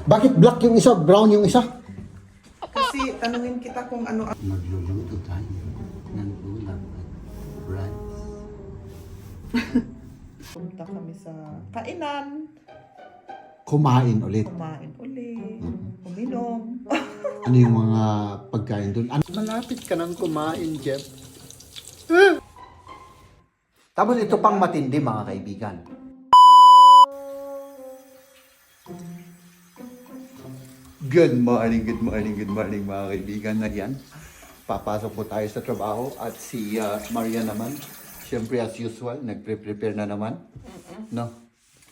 Bakit black yung isa, brown yung isa? Kasi tanungin kita kung ano ang... Magluluto tayo ng ulam at rice. Punta kami sa kainan, Kumain ulit. kumain uli, uminom. Ano yung mga pagkain doon? Malapit ka nang kumain, Jeff. Tapos ito pang matindi, mga kaibigan. Good morning, good morning, good morning, mga kaibigan na yan. Papasok po tayo sa trabaho at si Maria naman, siyempre as usual, nagpre-prepare na naman. No?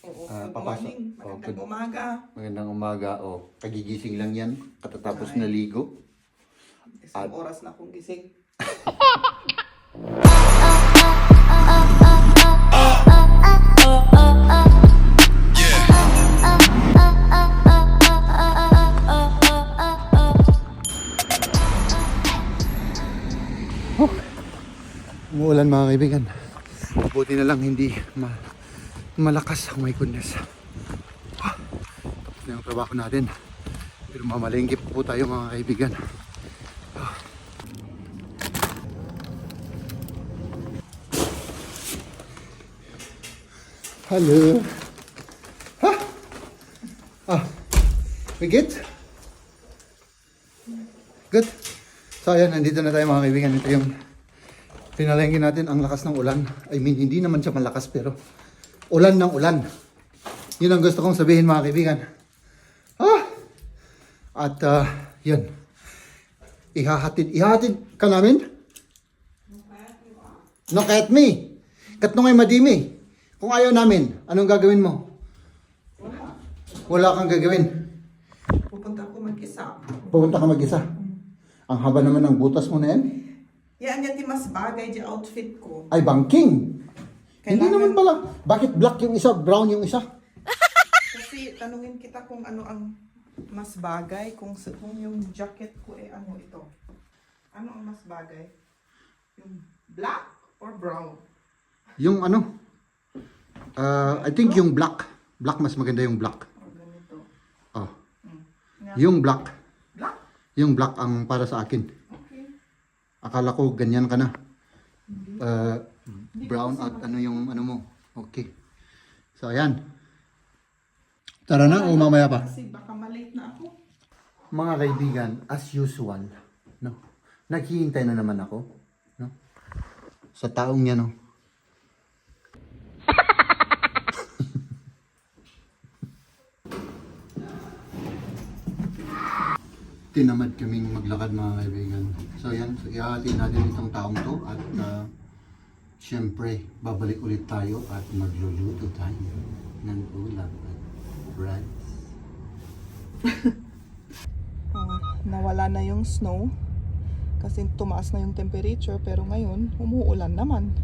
Oo, good Papasok. morning, Oh, magandang good- umaga. Magandang umaga. O, kagigising lang yan. Katatapos na ligo. Isang oras na akong gising. Umuulan, mga kaibigan. Buti na lang hindi malakas. Oh my goodness. Tapos na yung trabaho natin. Pero mamalengke po tayo, mga kaibigan. Hello. Ha? Ah. We good? Good. So ayan, nandito na tayo, mga kaibigan. Ito yung pinalengke natin, ang lakas ng ulan. I mean, hindi naman siya malakas, pero ulan ng ulan. Yun ang gusto kong sabihin, mga kaibigan. At yun. Ihahatid ka namin? No, kahit me. Kat nung ay madimi. Kung ayaw namin, anong gagawin mo? Wala kang gagawin. Pupunta ako mag-isa. Pupunta ka mag-isa. Ang haba naman ng butas mo na yan. Yan yan di mas bagay di outfit ko. Ay, banking. Hindi Kailangan- naman pala. Bakit black yung isa, brown yung isa? Kasi tanungin kita kung ano ang mas bagay, kung yung jacket ko ano ito. Ano ang mas bagay? Yung black or brown? Yung ano? I think yung black. Black, mas maganda yung black. O ganito. Oh. Nga. Yung black. Black? Yung black ang para sa akin. Okay. Akala ko ganyan ka na. Brown at ano yung ano mo. Okay. So, ayan. Tara na o mamaya pa? Kasi baka malate na ako. Mga kaibigan, as usual, no? Naghihintay na naman ako, no? Sa taong yan, no? Tinamad kaming maglakad, mga kaibigan. So yan, so, ihahati natin itong taong to at syempre, babalik ulit tayo at magluluto tayo ng ulam at rice. Nawala na yung snow kasi tumaas na yung temperature pero ngayon umuulan naman.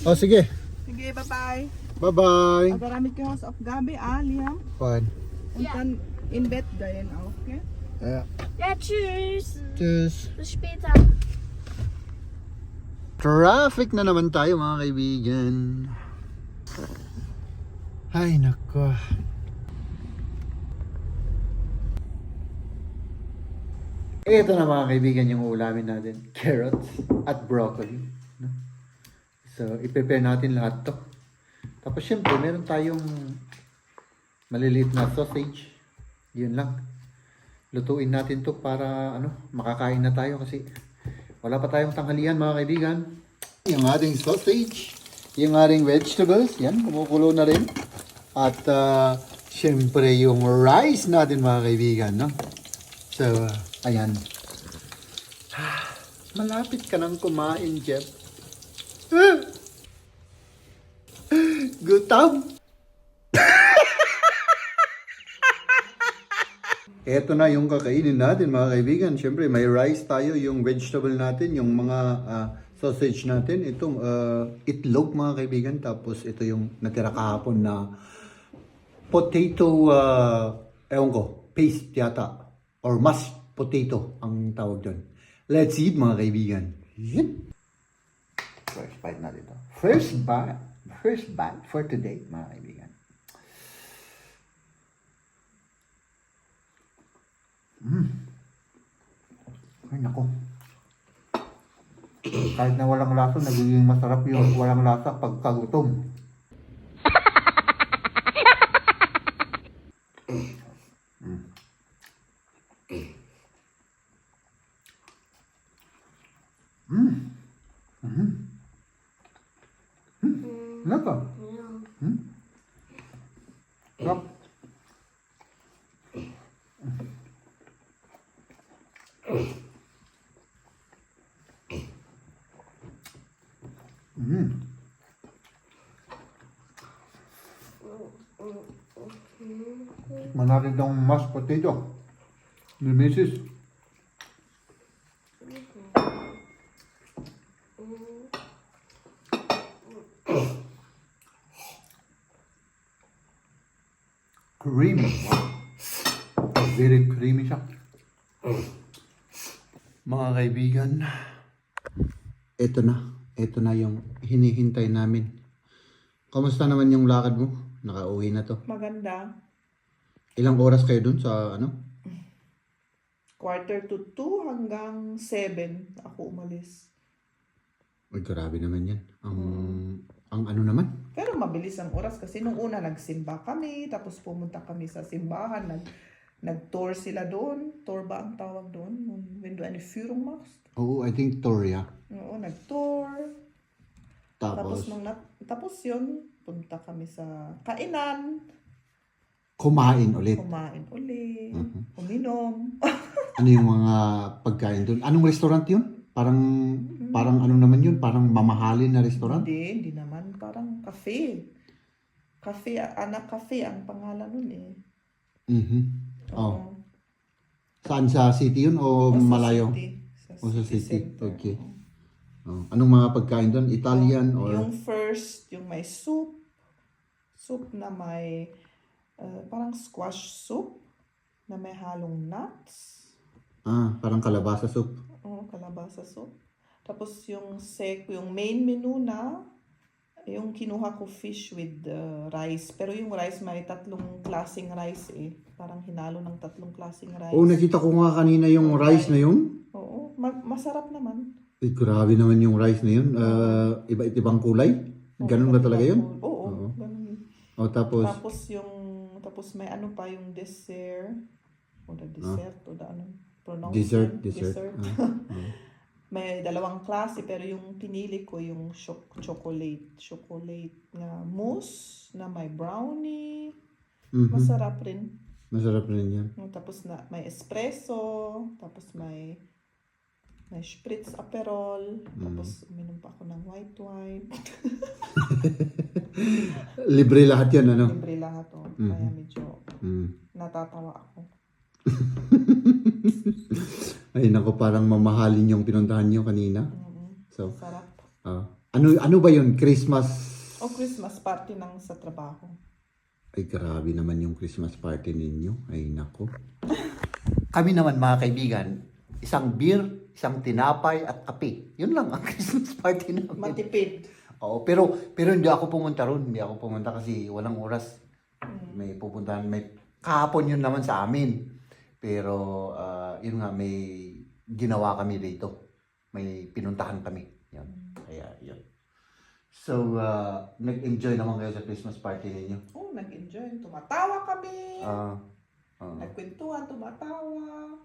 Oh, sige. Sige, bye-bye. Bye-bye. Agaramit ko sa Gabi, Liam. Fine. Und dann in Bett gehen auch, okay? Yeah. Ja, tschüss. Tschüss. Bis später. Traffic na naman tayo, mga kaibigan. Ay, nako. Ito na, mga kaibigan, yung ulamin natin. Carrots at broccoli. No? So, i-prepare natin lahat to. Tapos, syempre, meron tayong maliliit na sausage. Yun lang. Lutuin natin to para makakain na tayo kasi wala pa tayong tanghalian, mga kaibigan. Yung ating sausage, yung ating vegetables, yan, kumukulo na rin. At syempre yung rice natin, mga kaibigan, no? So, ayan. Malapit ka nang kumain, Jeff. Gutom. Eto na yung kakainin natin, mga kaibigan. Siyempre, may rice tayo, yung vegetable natin, yung mga sausage natin. Itong itlog, mga kaibigan. Tapos ito yung natira kahapon na potato, ewan ko, paste yata. Or mashed potato ang tawag doon. Let's eat, mga kaibigan. First bite natin ito. First bite for today, mga kaibigan. Ay, naku. Kahit na walang lasa, nagiging masarap yung walang lasa pagkagutom. Naka? Sarap. Manatid ng mashed potato ni Mrs. Creamy. Very creamy siya. Mga kaibigan, ito na yung hinihintay namin. Kamusta naman yung lakad mo? Nakauwi na to. Maganda. Ilang oras kayo dun sa ano? 1:45 hanggang 7 ako umalis. Uy, grabe naman yan. Ang ano naman? Pero mabilis ang oras kasi nung una nagsimba kami, tapos pumunta kami sa simbahan, nag-tour sila doon. Tour ba ang tawag doon? Wenn du eine Führung machst? Oo, I think Toria. Oo, nag-tour. Tapos, Tapos yun, punta kami sa kainan, kumain ulit. kumain uli, uminom. Ano yung mga pagkain dun? Anong restaurant yun? Parang ano naman yun? Parang mamahalin na restaurant? Hindi naman. Parang cafe. Anak cafe ang pangalan nun eh. Mhm. Oh. Oo. Saan, sa city yun o O sa malayo? city. O sa city. center. Okay. Oh. Anong mga pagkain doon? Italian or Yung first, yung may soup. Soup na may parang squash soup na may halong nuts. parang kalabasa soup. Oo, kalabasa soup. Tapos yung main menu na, yung kinuha ko fish with rice. Pero yung rice may 3 klaseng rice eh. Parang hinalo ng 3 klaseng rice. Oh, nakita ko nga kanina yung rice na yun. Oo, masarap naman. Ay, grabe naman yung rice na yun. Iba-ibang kulay. Ganun ba talaga yun? Oo, ganun. Oh, tapos, Tapos may ano pa yung dessert. O the dessert, o the ano, pronounce dessert. yun? May 2 klase, pero yung pinili ko yung chocolate. Chocolate na mousse, na may brownie. Masarap rin. Masarap rin yan. Tapos may espresso, tapos may spritz aperol, tapos uminom pa ako ng white wine. Libre lahat yan, ano? Libre lahat oh. Kaya medyo natatawa ako. Ay, naku, parang mamahalin yung pinuntahan nyo kanina. So, Sarap. ano ba yun? Christmas? O Christmas party ng sa trabaho. Ay, grabe naman yung Christmas party ninyo. Ay, naku. Kami naman, mga kaibigan, isang beer, isang tinapay at kape. Yun lang ang Christmas party namin. Matipid. Oo, pero hindi ako pumunta ron. Hindi ako pumunta kasi walang oras. May pupuntahan, kahapon yun naman sa amin. Pero, yun nga, may ginawa kami dito. May pinuntahan kami. Yun. Kaya, yun. So, nag-enjoy naman kayo sa Christmas party ninyo? Oh, nag-enjoy. Tumatawa kami. Oo. Nagkwentuhan, tumatawa.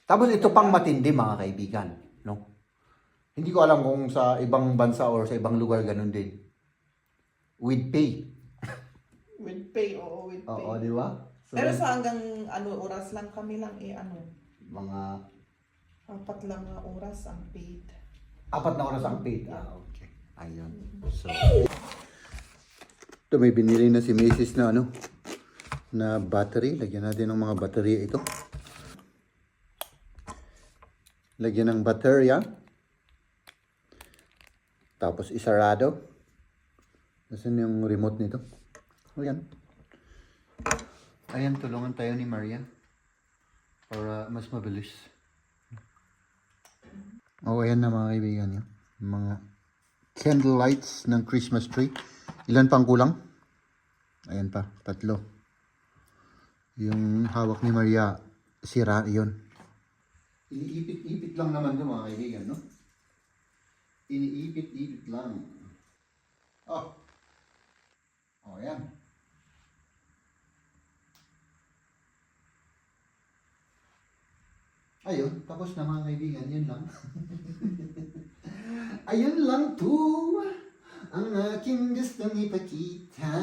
Tapos ito pang matindi, mga kaibigan. No? Hindi ko alam kung sa ibang bansa or sa ibang lugar ganun din. With pay. With pay, oo, with pay. Oo, di ba? So, Pero sa hanggang oras lang kami lang mga 4 lang na oras ang paid. 4 na oras ang paid. Okay. Ayun. So, ito may binili na si Mrs. na na battery. Lagyan natin ng mga baterya ito. Lagyan ng baterya. Tapos isarado. Nasaan yung remote nito? Ayan. Ayan, tulungan tayo ni Maria. Para mas mabilis. Ayan na mga kaibigan niyo. Mga candle lights ng Christmas tree. Ilan pang kulang? Ayan pa, 3. Yung hawak ni Maria, sira yun. Iniipit-ipit lang naman ito mga kaibigan, no? Iniipit-ipit lang. Oh. Oh, yan. Ayun, tapos na mga kaibigan, yun lang. Ayun lang to ang aking gustong ipakita.